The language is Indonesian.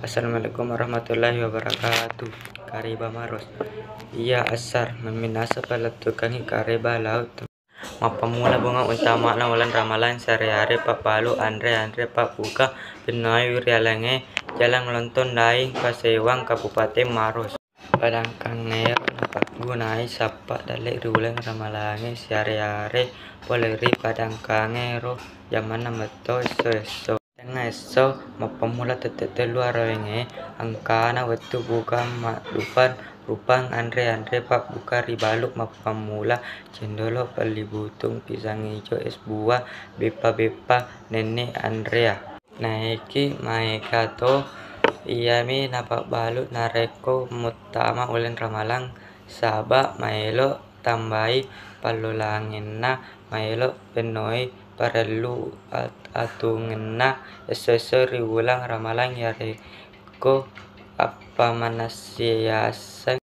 Assalamualaikum warahmatullahi wabarakatuh. Kariba maros. Iya asar meminasa pada tukangi kariba laut. Mapamula bunga utama na ulan ramalan sehari-hari papalu Andre papuka penayu rialange jalan melonton daing pasewang Kabupaten Maros. Padangkangeo dapat gunai sapa dalek riulang ramalange sehari-hari poleri padangkangero zaman meto eso eso mapamula tetete luar wenge angkana wetu buka madupan rupang Andre pak buka ribaluk mapamula cendolo pelibutung pisang hijau es buah bepa nenek Andrea naiki maeka to iyami napak balut nareko mutama ulen ramalang saba maelo tambai palulangena maelo penoi perlu atungena esesori ulang ramalang yareko apa manasiasa